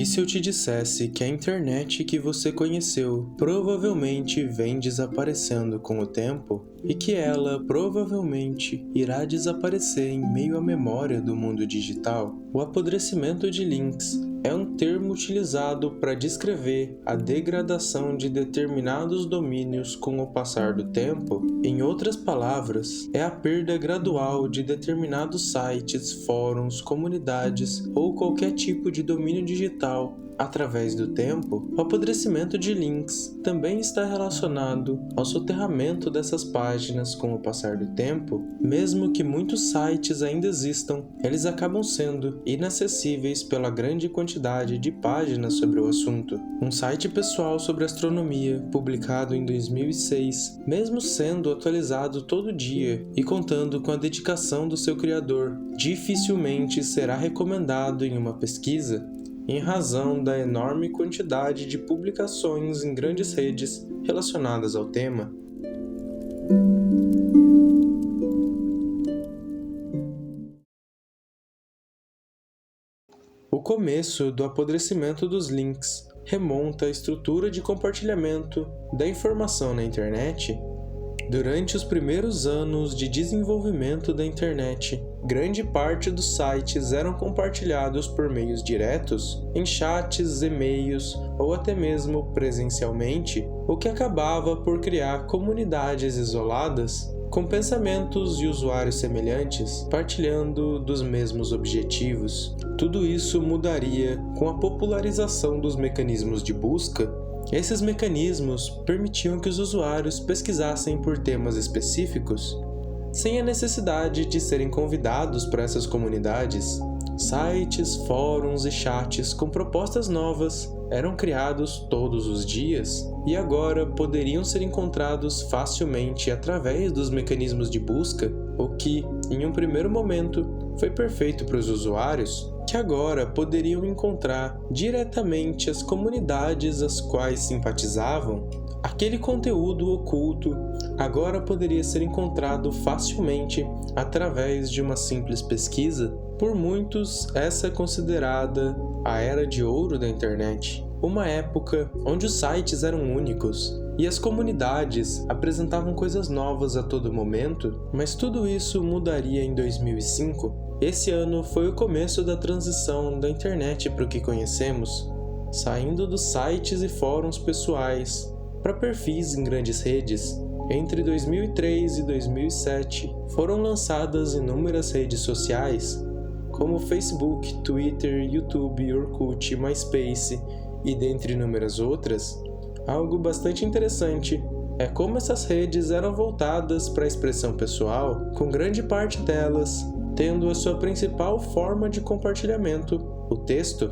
E se eu te dissesse que a internet que você conheceu provavelmente vem desaparecendo com o tempo e que ela provavelmente irá desaparecer em meio à memória do mundo digital? O apodrecimento de links é um termo utilizado para descrever a degradação de determinados domínios com o passar do tempo. Em outras palavras, é a perda gradual de determinados sites, fóruns, comunidades ou qualquer tipo de domínio digital. Através do tempo, o apodrecimento de links também está relacionado ao soterramento dessas páginas com o passar do tempo. Mesmo que muitos sites ainda existam, eles acabam sendo inacessíveis pela grande quantidade de páginas sobre o assunto. Um site pessoal sobre astronomia, publicado em 2006, mesmo sendo atualizado todo dia e contando com a dedicação do seu criador, dificilmente será recomendado em uma pesquisa, em razão da enorme quantidade de publicações em grandes redes relacionadas ao tema. O começo do apodrecimento dos links remonta à estrutura de compartilhamento da informação na internet. Durante os primeiros anos de desenvolvimento da internet, grande parte dos sites eram compartilhados por meios diretos, em chats, e-mails ou até mesmo presencialmente, o que acabava por criar comunidades isoladas com pensamentos e usuários semelhantes, partilhando dos mesmos objetivos. Tudo isso mudaria com a popularização dos mecanismos de busca. Esses mecanismos permitiam que os usuários pesquisassem por temas específicos, sem a necessidade de serem convidados para essas comunidades. Sites, fóruns e chats com propostas novas eram criados todos os dias e agora poderiam ser encontrados facilmente através dos mecanismos de busca, o que, em um primeiro momento, foi perfeito para os usuários, que agora poderiam encontrar diretamente as comunidades às quais simpatizavam. Aquele conteúdo oculto agora poderia ser encontrado facilmente através de uma simples pesquisa. Por muitos, essa é considerada a era de ouro da internet, uma época onde os sites eram únicos e as comunidades apresentavam coisas novas a todo momento, mas tudo isso mudaria em 2005. Esse ano foi o começo da transição da internet para o que conhecemos, saindo dos sites e fóruns pessoais para perfis em grandes redes. Entre 2003 e 2007, foram lançadas inúmeras redes sociais, como Facebook, Twitter, YouTube, Orkut, MySpace e dentre inúmeras outras. Algo bastante interessante é como essas redes eram voltadas para a expressão pessoal, com grande parte delas tendo a sua principal forma de compartilhamento, o texto,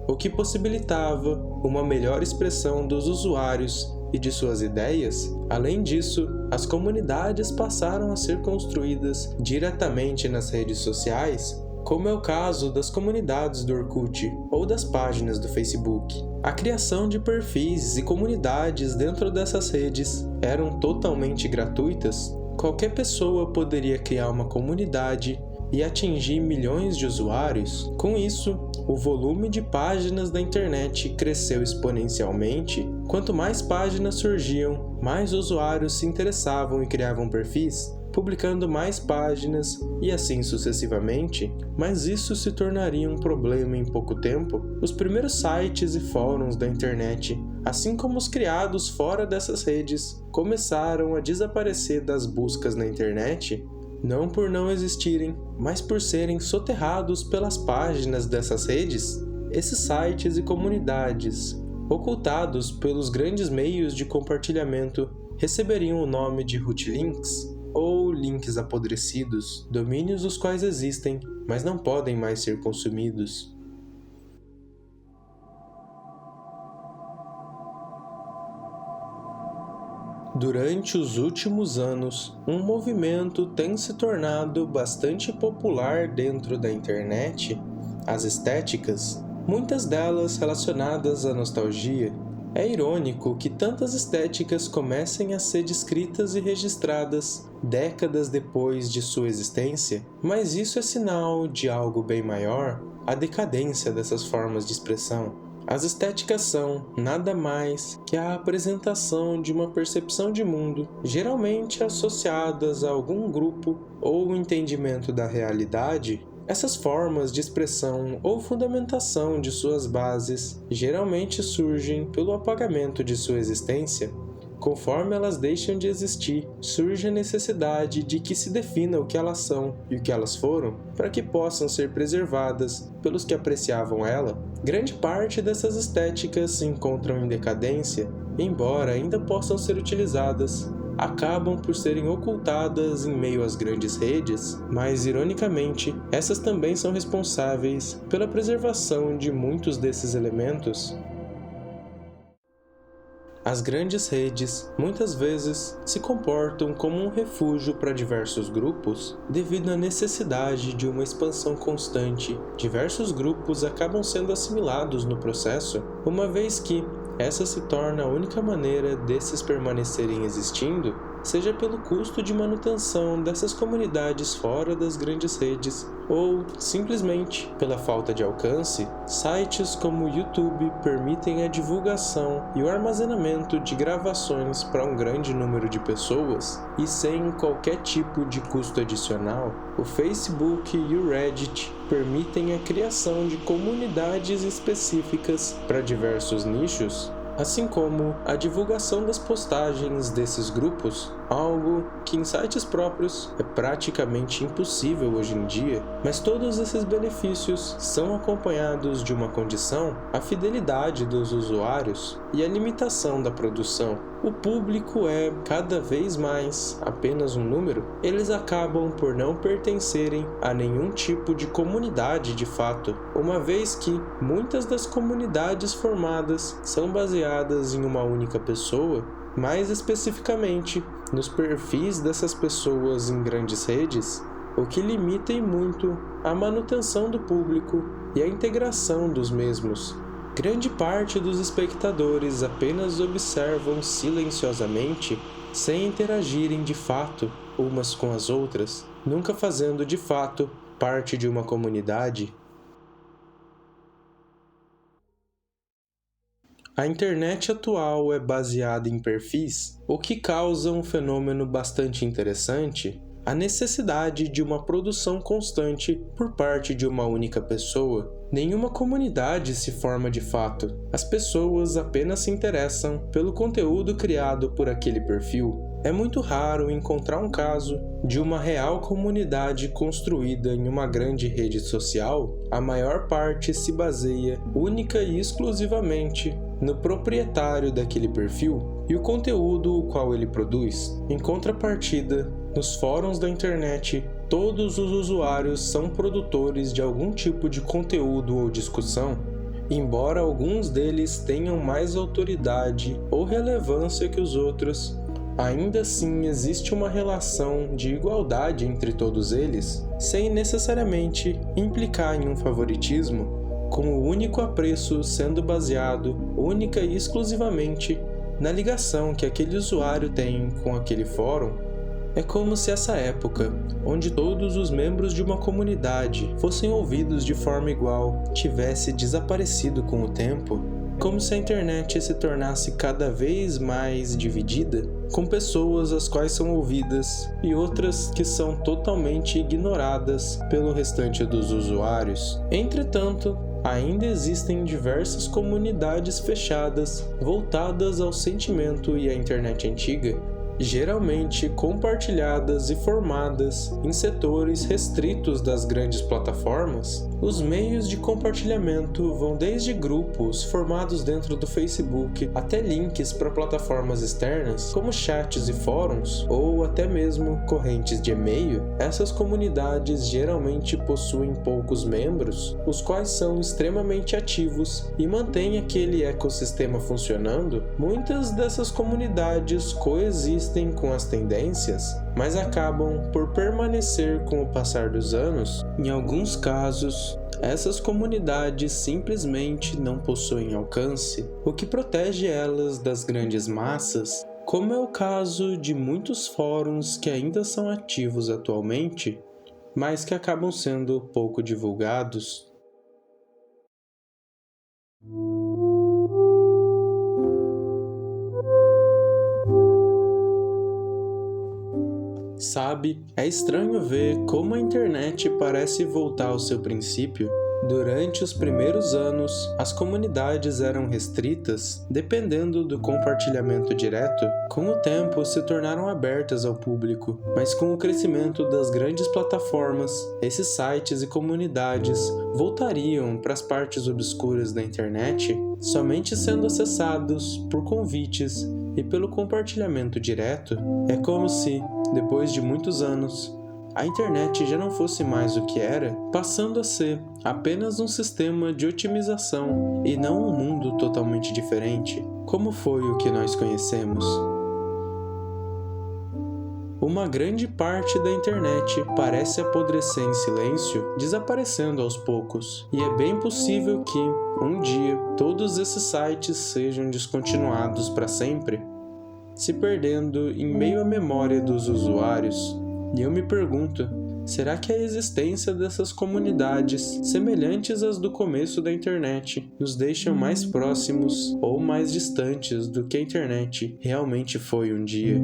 o que possibilitava uma melhor expressão dos usuários e de suas ideias. Além disso, as comunidades passaram a ser construídas diretamente nas redes sociais, como é o caso das comunidades do Orkut ou das páginas do Facebook. A criação de perfis e comunidades dentro dessas redes eram totalmente gratuitas. Qualquer pessoa poderia criar uma comunidade e atingir milhões de usuários. Com isso, o volume de páginas da internet cresceu exponencialmente. Quanto mais páginas surgiam, mais usuários se interessavam e criavam perfis, publicando mais páginas e assim sucessivamente, mas isso se tornaria um problema em pouco tempo. Os primeiros sites e fóruns da internet, assim como os criados fora dessas redes, começaram a desaparecer das buscas na internet, não por não existirem, mas por serem soterrados pelas páginas dessas redes. Esses sites e comunidades, ocultados pelos grandes meios de compartilhamento, receberiam o nome de rootlinks, ou links apodrecidos, domínios os quais existem, mas não podem mais ser consumidos. Durante os últimos anos, um movimento tem se tornado bastante popular dentro da internet, as estéticas, muitas delas relacionadas à nostalgia. É irônico que tantas estéticas comecem a ser descritas e registradas décadas depois de sua existência, mas isso é sinal de algo bem maior, a decadência dessas formas de expressão. As estéticas são nada mais que a apresentação de uma percepção de mundo, geralmente associadas a algum grupo ou entendimento da realidade. Essas formas de expressão ou fundamentação de suas bases geralmente surgem pelo apagamento de sua existência. Conforme elas deixam de existir, surge a necessidade de que se defina o que elas são e o que elas foram, para que possam ser preservadas pelos que apreciavam ela. Grande parte dessas estéticas se encontram em decadência, embora ainda possam ser utilizadas. Acabam por serem ocultadas em meio às grandes redes, mas, ironicamente, essas também são responsáveis pela preservação de muitos desses elementos. As grandes redes, muitas vezes, se comportam como um refúgio para diversos grupos devido à necessidade de uma expansão constante. Diversos grupos acabam sendo assimilados no processo, uma vez que essa se torna a única maneira desses permanecerem existindo, seja pelo custo de manutenção dessas comunidades fora das grandes redes, ou simplesmente pela falta de alcance. Sites como o YouTube permitem a divulgação e o armazenamento de gravações para um grande número de pessoas e sem qualquer tipo de custo adicional. O Facebook e o Reddit permitem a criação de comunidades específicas para diversos nichos, assim como a divulgação das postagens desses grupos, algo que em sites próprios é praticamente impossível hoje em dia, mas todos esses benefícios são acompanhados de uma condição: a fidelidade dos usuários e a limitação da produção. O público é, cada vez mais, apenas um número. Eles acabam por não pertencerem a nenhum tipo de comunidade de fato, uma vez que muitas das comunidades formadas são baseadas em uma única pessoa, mais especificamente nos perfis dessas pessoas em grandes redes, o que limita e muito a manutenção do público e a integração dos mesmos. Grande parte dos espectadores apenas observam silenciosamente, sem interagirem de fato umas com as outras, nunca fazendo de fato parte de uma comunidade. A internet atual é baseada em perfis, o que causa um fenômeno bastante interessante: a necessidade de uma produção constante por parte de uma única pessoa. Nenhuma comunidade se forma de fato. As pessoas apenas se interessam pelo conteúdo criado por aquele perfil. É muito raro encontrar um caso de uma real comunidade construída em uma grande rede social. A maior parte se baseia única e exclusivamente no proprietário daquele perfil e o conteúdo o qual ele produz. Em contrapartida, nos fóruns da internet, todos os usuários são produtores de algum tipo de conteúdo ou discussão, embora alguns deles tenham mais autoridade ou relevância que os outros. Ainda assim, existe uma relação de igualdade entre todos eles, sem necessariamente implicar em um favoritismo, com o único apreço sendo baseado única e exclusivamente na ligação que aquele usuário tem com aquele fórum. É como se essa época, onde todos os membros de uma comunidade fossem ouvidos de forma igual, tivesse desaparecido com o tempo. Como se a internet se tornasse cada vez mais dividida, com pessoas as quais são ouvidas e outras que são totalmente ignoradas pelo restante dos usuários. Entretanto, ainda existem diversas comunidades fechadas voltadas ao sentimento e à internet antiga, geralmente compartilhadas e formadas em setores restritos das grandes plataformas. Os meios de compartilhamento vão desde grupos formados dentro do Facebook até links para plataformas externas, como chats e fóruns, ou até mesmo correntes de e-mail. Essas comunidades geralmente possuem poucos membros, os quais são extremamente ativos e mantêm aquele ecossistema funcionando. Muitas dessas comunidades coexistem com as tendências, mas acabam por permanecer com o passar dos anos. Em alguns casos, essas comunidades simplesmente não possuem alcance, o que protege elas das grandes massas, como é o caso de muitos fóruns que ainda são ativos atualmente, mas que acabam sendo pouco divulgados. Sabe, é estranho ver como a internet parece voltar ao seu princípio. Durante os primeiros anos, as comunidades eram restritas, dependendo do compartilhamento direto. Com o tempo, se tornaram abertas ao público, mas com o crescimento das grandes plataformas, esses sites e comunidades voltariam para as partes obscuras da internet, somente sendo acessados por convites e pelo compartilhamento direto. É como se, depois de muitos anos, a internet já não fosse mais o que era, passando a ser apenas um sistema de otimização e não um mundo totalmente diferente, como foi o que nós conhecemos. Uma grande parte da internet parece apodrecer em silêncio, desaparecendo aos poucos, e é bem possível que, um dia, todos esses sites sejam descontinuados para sempre, se perdendo em meio à memória dos usuários. E eu me pergunto, será que a existência dessas comunidades, semelhantes às do começo da internet, nos deixam mais próximos ou mais distantes do que a internet realmente foi um dia?